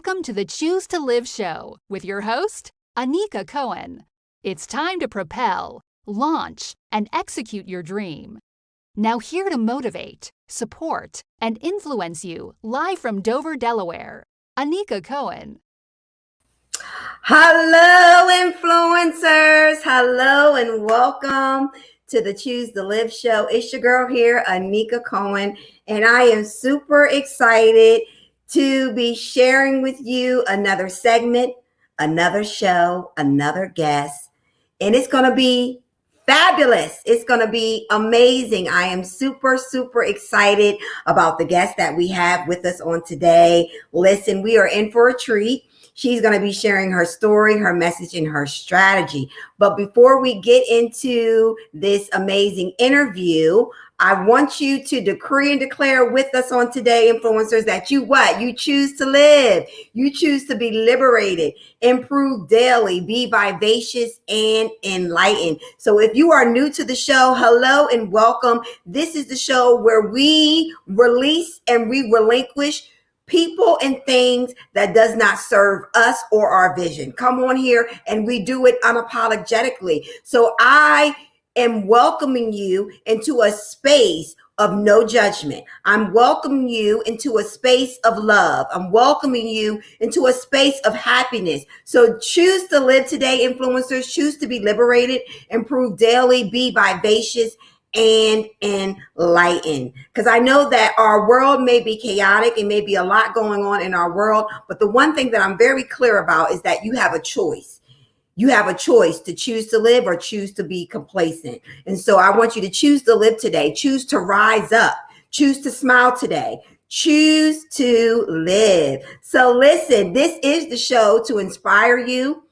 Welcome to the Choose to Live show with your host, Anika Cohen. It's time to propel, launch, and execute your dream. Now here to motivate, support, and influence you live from Dover, Delaware, Anika Cohen. Hello, influencers. Hello, and welcome to the Choose to Live show. It's your girl here, Anika Cohen, and I am super excited to be sharing with you another segment, another show, another guest, and it's going to be fabulous. It's going to be amazing. I am super, super excited about the guest that we have with us on today. Listen, we are in for a treat. She's going to be sharing her story, her message, and her strategy. But before we get into this amazing interview, I want you to decree and declare with us on today, influencers, that you choose to live. You choose to be liberated, improve daily, be vivacious, and enlightened. So if you are new to the show, hello and welcome. This is the show where we release and we relinquish people and things that does not serve us or our vision. Come on here, and we do it unapologetically. So I am welcoming you into a space of no judgment. I'm welcoming you into a space of love. I'm welcoming you into a space of happiness. So choose to live today, influencers. Choose to be liberated, improve daily, be vivacious, and enlightened. Because I know that our world may be chaotic. It may be a lot going on in our world. But the one thing that I'm very clear about is that you have a choice. You have a choice to choose to live or choose to be complacent. And so I want you to choose to live today. Choose to rise up. Choose to smile today. Choose to live. So listen, this is the show to inspire you,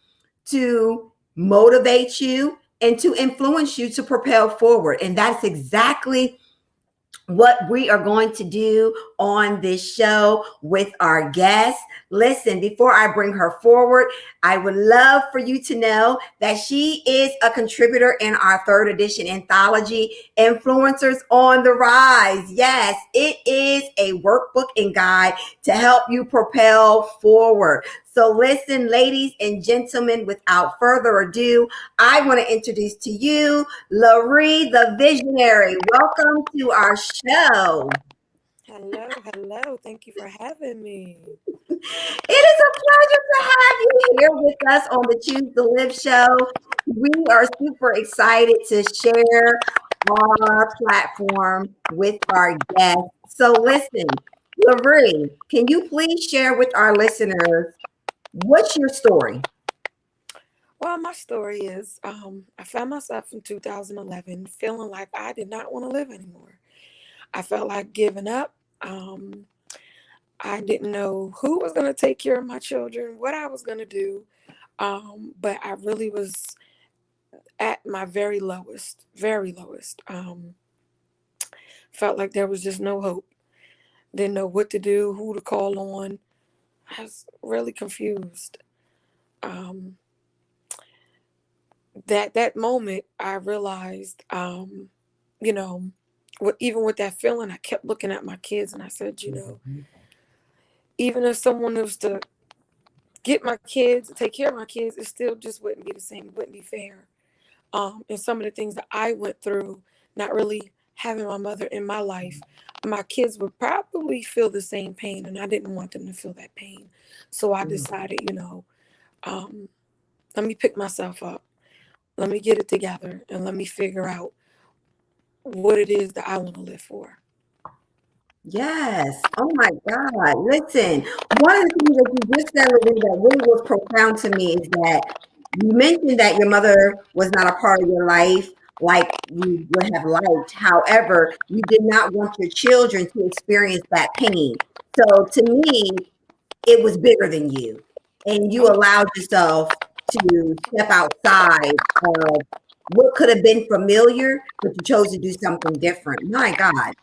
to motivate you, and to influence you to propel forward. And that's exactly what we are going to do on this show with our guest. Listen, before I bring her forward, I would love for you to know that she is a contributor in our third edition anthology, Influencers on the Rise. Yes, it is a workbook and guide to help you propel forward. So listen, ladies and gentlemen, without further ado, I want to introduce to you LaRee, the visionary. Welcome to our show. Hello. Thank you for having me. It is a pleasure to have you here with us on the Choose to Live show. We are super excited to share our platform with our guests. So listen, LaRee, can you please share with our listeners, what's your story? Well, my story is I found myself in 2011 feeling like I did not want to live anymore. I felt like giving up. I didn't know who was going to take care of my children, what I was going to do. But I really was at my very lowest, very lowest. Felt like there was just no hope. Didn't know what to do, who to call on. I was really confused. That moment, I realized, even with that feeling, I kept looking at my kids and I said, even if someone was to get my kids, take care of my kids, it still just wouldn't be the same. It wouldn't be fair. And some of the things that I went through, not really having my mother in my life, my kids would probably feel the same pain, and I didn't want them to feel that pain. So I decided, let me pick myself up. Let me get it together and let me figure out what it is that I want to live for. Yes. Oh my God. Listen, one of the things that you just said, LaRee, that really was profound to me is that you mentioned that your mother was not a part of your life like you would have liked. However, you did not want your children to experience that pain. So to me, it was bigger than you. And you allowed yourself to step outside of what could have been familiar, but you chose to do something different. My God.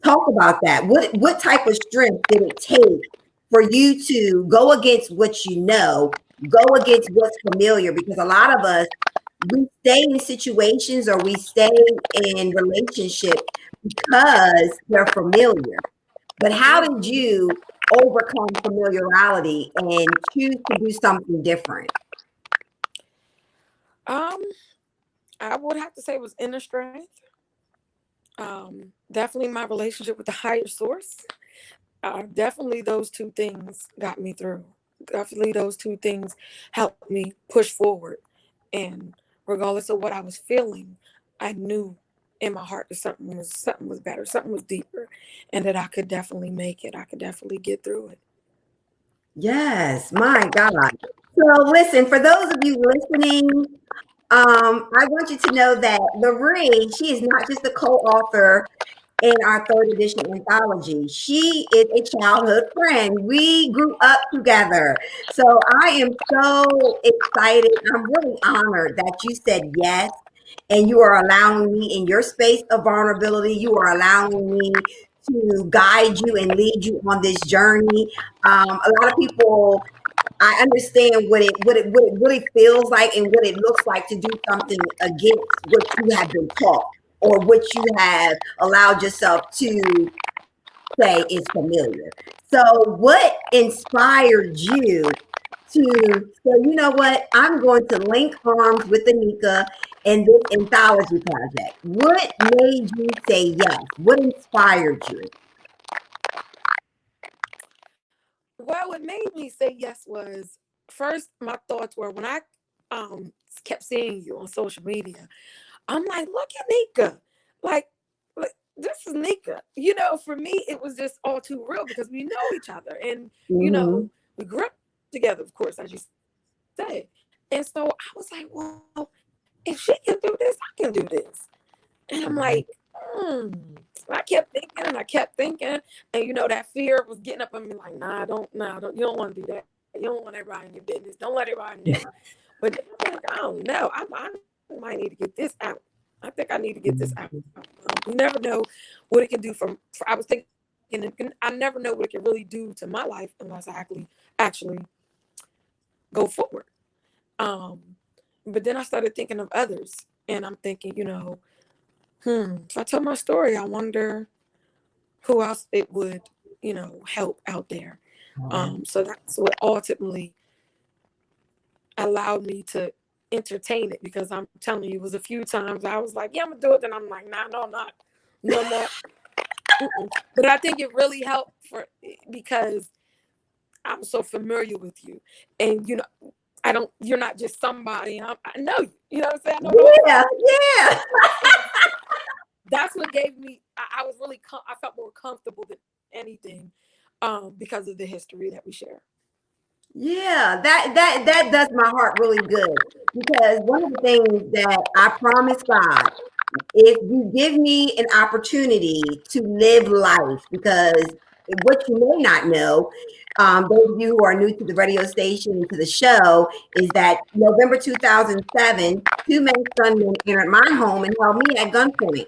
Talk about that. What type of strength did it take for you to go against what you know, go against what's familiar? Because a lot of us, we stay in situations or we stay in relationships because they're familiar. But how did you overcome familiarity and choose to do something different? I would have to say it was inner strength. Definitely my relationship with the higher source. Definitely those two things got me through. Definitely those two things helped me push forward. And regardless of what I was feeling, I knew in my heart that something was better, something was deeper, and that I could definitely make it. I could definitely get through it. Yes, my God. So listen, for those of you listening, I want you to know that LaRee, she is not just a co-author in our third edition anthology. She is a childhood friend. We grew up together. So I am so excited. I'm really honored that you said yes. And you are allowing me in your space of vulnerability. You are allowing me to guide you and lead you on this journey. A lot of people, I understand what it really feels like and what it looks like to do something against what you have been taught or what you have allowed yourself to say is familiar. So what inspired you to say, you know what, I'm going to link arms with Anika in this anthology project? What made you say yes? What inspired you? Well, what made me say yes was first my thoughts were when I kept seeing you on social media. I'm like, look at Nika. Like, this is Nika. For me, it was just all too real because we know each other. And, Mm-hmm. we grew up together, of course, as you said. And so I was like, well, if she can do this, I can do this. And I'm like, hmm. I kept thinking and I kept thinking. And, that fear was getting up on me like, don't, you don't want to do that. You don't want everybody in your business. Don't let everybody know. But then I'm like, I don't know. I might need to get this out. I think I need to get this out. You never know what it can do I was thinking, I never know what it can really do to my life unless I actually go forward. Um, but then I started thinking of others, and I'm thinking, if I tell my story, I wonder who else it would, help out there. So that's what ultimately allowed me to entertain it, because I'm telling you, it was a few times I was like, yeah, I'm gonna do it. Then I'm like, nah, no, I'm not. No, I'm not. But I think it really helped because I'm so familiar with you, and you're not just somebody. I know you. You know what I'm saying? I know the whole Yeah, time. yeah. That's what gave me. I was really. I felt more comfortable than anything, because of the history that we share. Yeah, that does my heart really good because one of the things that I promise God, if you give me an opportunity to live life, because what you may not know, those of you who are new to the radio station and to the show, is that November 2007, two men gunmen entered my home and held me at gunpoint.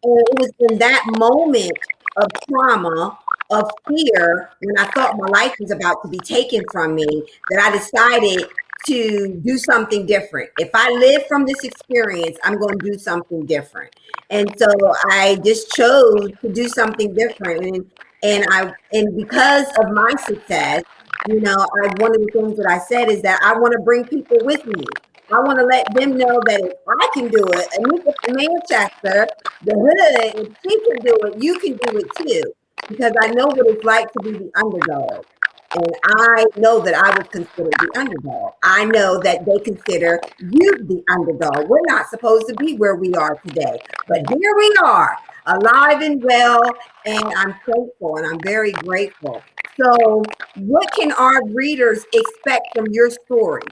And it was in that moment of trauma, of fear, when I thought my life was about to be taken from me, that I decided to do something different. If I live from this experience, I'm going to do something different. And so I just chose to do something different. And because of my success, one of the things that I said is that I want to bring people with me. I want to let them know that if I can do it, Anika from Manchester, the hood, if she can do it, you can do it too. Because I know what it's like to be the underdog. And I know that I was considered the underdog. I know that they consider you the underdog. We're not supposed to be where we are today. But here we are, alive and well, and I'm thankful and I'm very grateful. So, what can our readers expect from your story?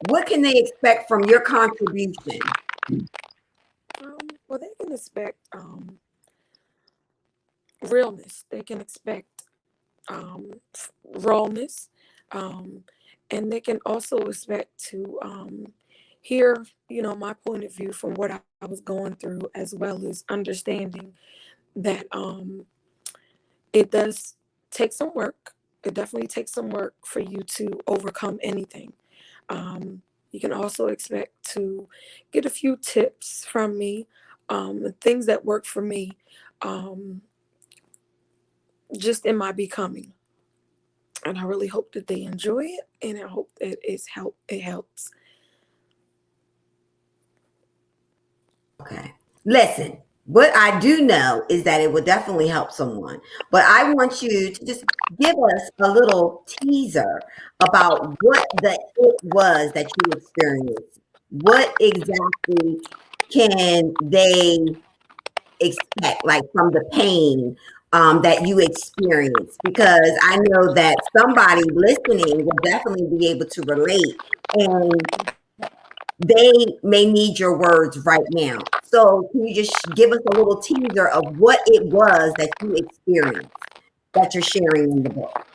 What can they expect from your contribution? Well, they can expect realness. They can expect um, rawness, um, and they can also expect to hear, my point of view from what I was going through, as well as understanding that it does take some work. It definitely takes some work for you to overcome anything. You can also expect to get a few tips from me, things that work for me, um, just in my becoming. And I really hope that they enjoy it, and I hope that it helps. Okay. Listen, what I do know is that it will definitely help someone. But I want you to just give us a little teaser about what the it was that you experienced. What exactly can they expect, like from the pain that you experienced? Because I know that somebody listening will definitely be able to relate, and they may need your words right now. So can you just give us a little teaser of what it was that you experienced that you're sharing in the book?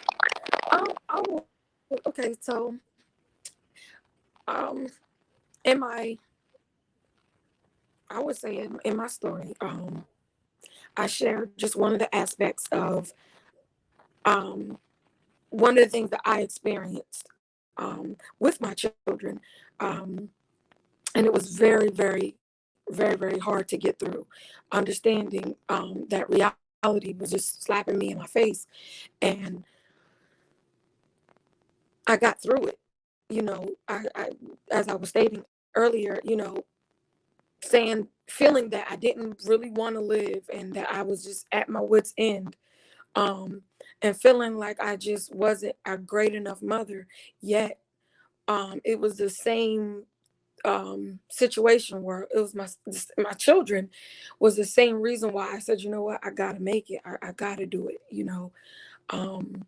Oh, okay. So, um, in my, I would say in my story, I shared just one of the aspects of um, one of the things that I experienced with my children, um, and it was very, very, very, very hard to get through. Understanding that reality was just slapping me in my face, and I got through it. I as I was stating earlier, feeling that I didn't really want to live and that I was just at my wits' end, um, and feeling like I just wasn't a great enough mother. Yet, it was the same situation where it was my children was the same reason why I said, you know what, I gotta make it. I gotta do it. Um,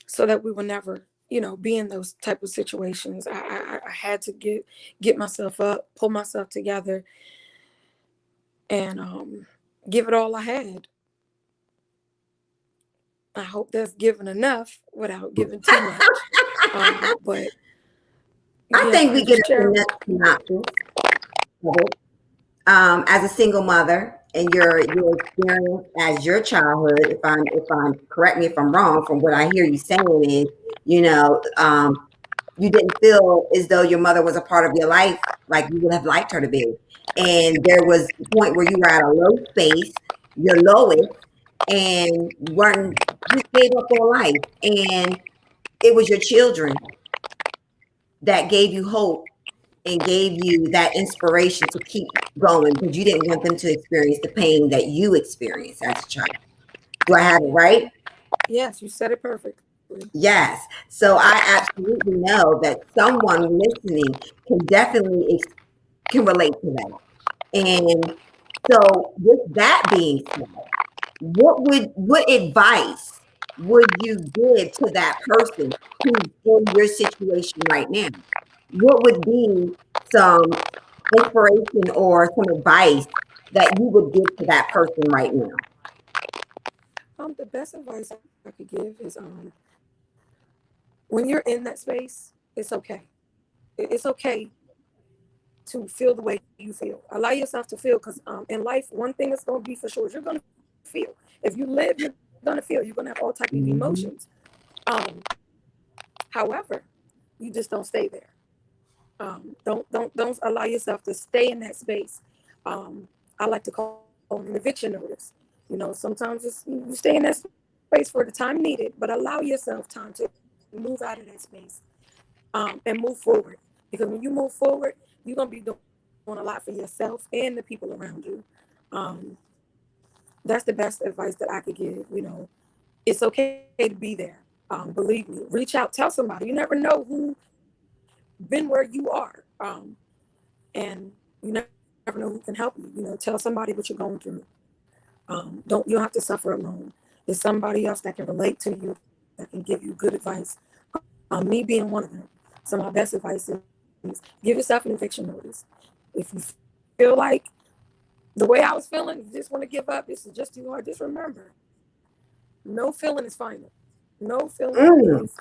so that we will never, be in those type of situations. I had to get myself up, pull myself together, and give it all I had. I hope that's given enough without giving too much. But I yeah, think we I'm get just a sharing. enough synopsis of it. As a single mother and your experience as your childhood, if I'm correct me if I'm wrong, from what I hear you saying is, you know, you didn't feel as though your mother was a part of your life like you would have liked her to be. And there was a point where you were at a low space, your lowest, and you weren't, just gave up on life. And it was your children that gave you hope and gave you that inspiration to keep going, because you didn't want them to experience the pain that you experienced as a child. Do I have it Yeah, right? yes, you said it perfectly. Yes. So I absolutely know that someone listening can definitely can relate to that. And so with that being said, what advice would you give to that person who's in your situation right now? What would be some inspiration or some advice that you would give to that person right now? The best advice I could give is when you're in that space, it's okay. It's okay to feel the way you feel. Allow yourself to feel, because in life, one thing is going to be for sure is you're going to feel. If you live, you're going to feel. You're going to have all type of Mhm. emotions. Um, However, you just don't stay there. Don't allow yourself to stay in that space. I like to call it an eviction notice. Sometimes you stay in that space for the time needed, but allow yourself time to move out of that space, and move forward. Because when you move forward, you're gonna be doing a lot for yourself and the people around you. Um, that's the best advice that I could give. It's okay to be there. Believe me, reach out, tell somebody. You never know who been where you are, and you never know who can help you. Tell somebody what you're going through. Don't You don't have to suffer alone. There's somebody else that can relate to you, that can give you good advice. Me being one of them. So my best advice is give yourself an eviction notice. If you feel like the way I was feeling, you just want to give up, this is just too hard, just remember, no feeling is final. No feeling Mm. is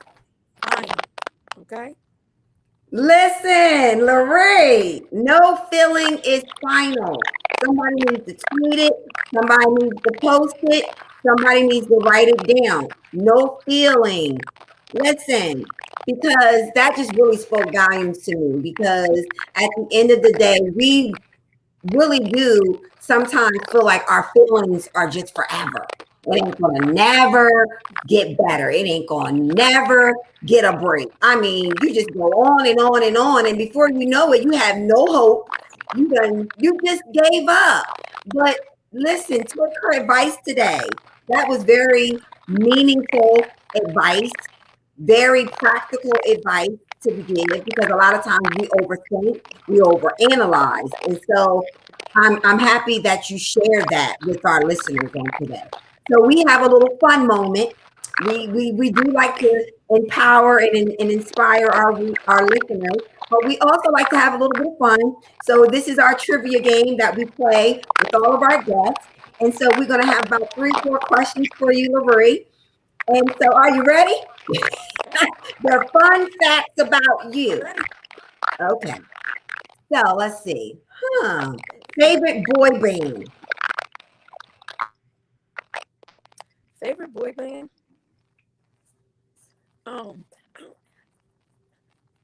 final. Okay? Listen, LaRee, no feeling is final. Somebody needs to tweet it, somebody needs to post it, somebody needs to write it down. No feeling. Listen, because that just really spoke volumes to me. Because at the end of the day, we really do sometimes feel like our feelings are just forever. It ain't gonna never get better. It ain't gonna never get a break. I mean, you just go on and on and on, and before you know it, you have no hope. You just gave up. But listen, took her advice today. That was very meaningful advice, very practical advice to give, because a lot of times we overthink, we overanalyze. And so I'm happy that you shared that with our listeners on today. So we have a little fun moment. We do like to empower and inspire our listeners, but we also like to have a little bit of fun. So this is our trivia game that we play with all of our guests. And so we're going to have about 3 or 4 questions for you, LaRee. And so are you ready? They're fun facts about you. Okay. So let's see. Favorite boy band? Favorite boy band?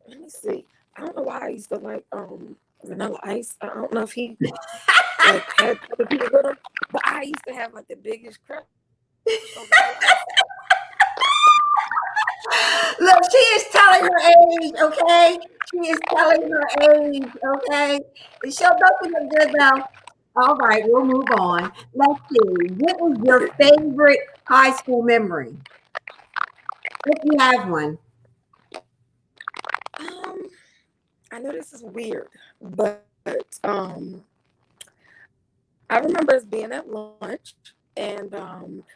Let me see. I don't know why I used to like Vanilla Ice. I don't know if he like had other people with him, but I used to have like the biggest crush on Vanilla Ice. Look, she is telling her age, okay? She is telling her age, okay? The show doesn't look good though. All right, we'll move on. Let's see. What was your favorite high school memory? If you have one. I know this is weird, but I remember us being at lunch and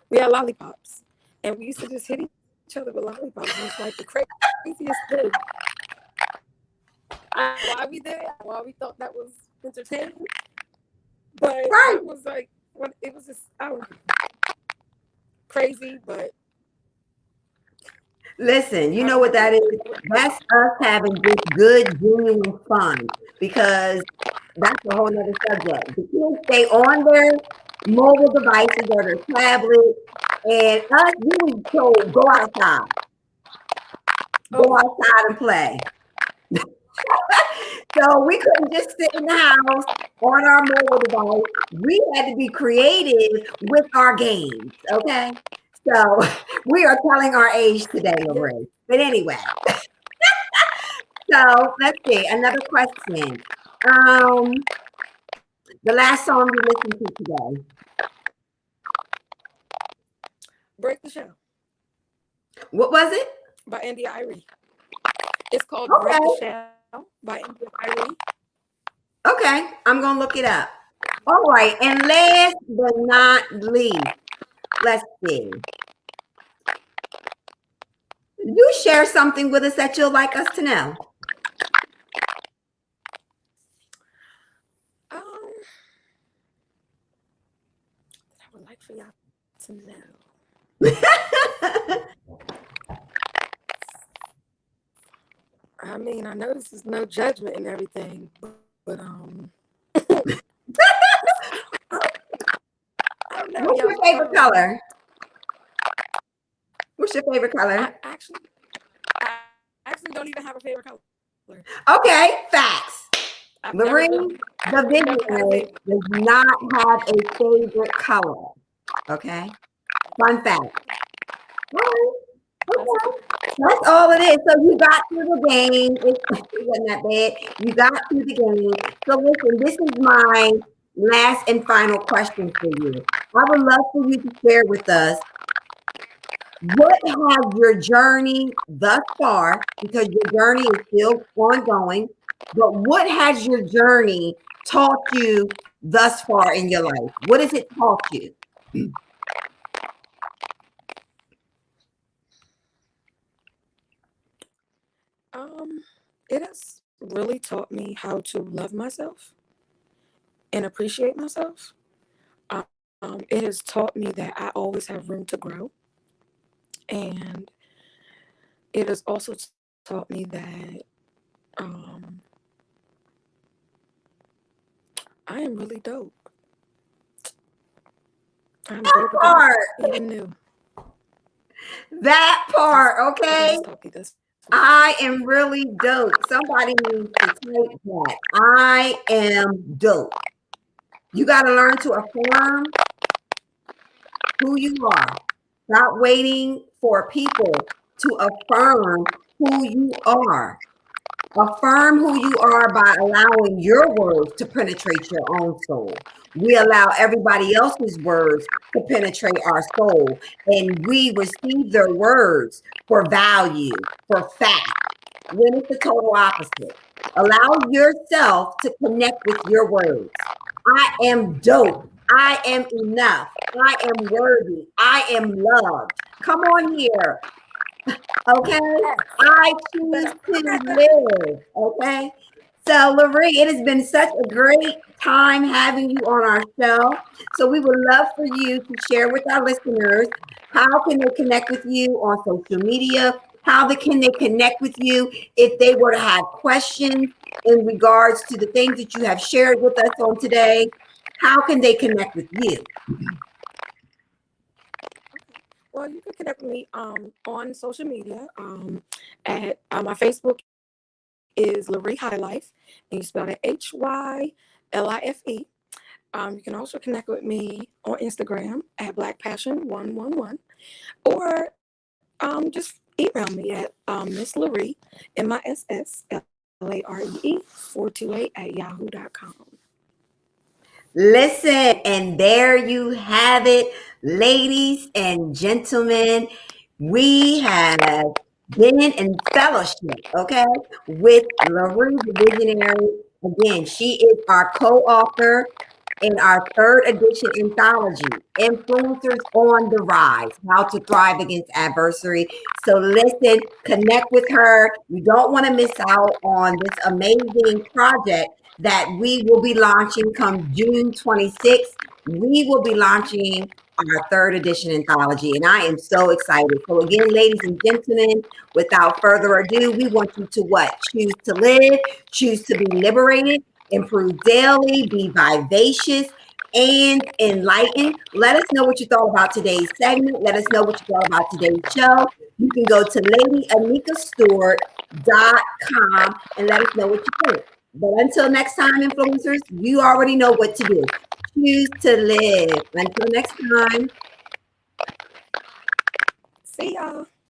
we had lollipops and we used to just hit each other with lollipops. It was like the craziest thing. Why we did it, why we thought that was entertaining, but Right. it was like it was just I don't know, crazy, but Listen, you know what that is? That's us having just good, genuine fun, because that's a whole nother subject. The kids stay on their mobile devices or their tablets, and us, we were told go outside. Go outside and play. So we couldn't just sit in the house on our mobile device. We had to be creative with our games, okay? So we are telling our age today, LaRee. But anyway, so let's see, another question. The last song you listened to today. Break the Show What was it? by LaRee. It's called Okay. Break the Shell by LaRee. Okay, I'm gonna look it up. All right, and last but not least, let's see. You share something with us that you'll like us to know. I would like for y'all to know. I mean, I know this is no judgment and everything, but What's your favorite color? What's your favorite color? I actually don't even have a favorite color. Okay, facts. LaRee, the visionary, does not have a favorite color. Okay, fun fact. All right. Okay. That's all it is. So you got through the game. It wasn't that bad. You got through the game. So listen, this is my last and final question for you. I would love for you to share with us, what has your journey thus far, because your journey is still ongoing, but what has your journey taught you thus far in your life? What has it taught you? It has really taught me how to love myself and appreciate myself. It has taught me that I always have room to grow. And it has also taught me that I am really dope. I'm That dope part. even new. That part, okay? This. I am really dope. Somebody needs to type that. I am dope. You got to learn to affirm who you are. Stop waiting for people to affirm who you are. Affirm who you are by allowing your words to penetrate your own soul. We allow everybody else's words to penetrate our soul, and we receive their words for value, for fact, when it's the total opposite. Allow yourself to connect with your words. I am dope. I am enough. I am worthy. I am loved. Come on here. Okay. I choose to live. Okay. So, LaRee, it has been such a great time having you on our show. So, we would love for you to share with our listeners how can they connect with you on social media? Can they connect with you if they were to have questions in regards to the things that you have shared with us on today? How can they connect with you? Well, you can connect with me on social media. At my Facebook is LaRee High Life, and you spell it HYLIFE. You can also connect with me on Instagram at Black Passion 111, or just email me at Miss LaRee, MISSLAREE 428 at yahoo.com. Listen, and there you have it, ladies and gentlemen. We have been in fellowship, okay, with LaRue the Visionary. Again, she is our co-author in our third edition anthology, Influencers on the Rise, How to Thrive Against Adversity. So listen, connect with her. You don't want to miss out on this amazing project that we will be launching come June 26th. We will be launching our third edition anthology, and I am so excited. So again, ladies and gentlemen, without further ado, we want you to what? Choose to live, choose to be liberated, improve daily, be vivacious and enlightened. Let us know what you thought about today's segment. Let us know what you thought about today's show. You can go to LadyAnikaStewart.com and let us know what you think. But until next time, influencers, you already know what to do. Choose to live. Until next time. See y'all.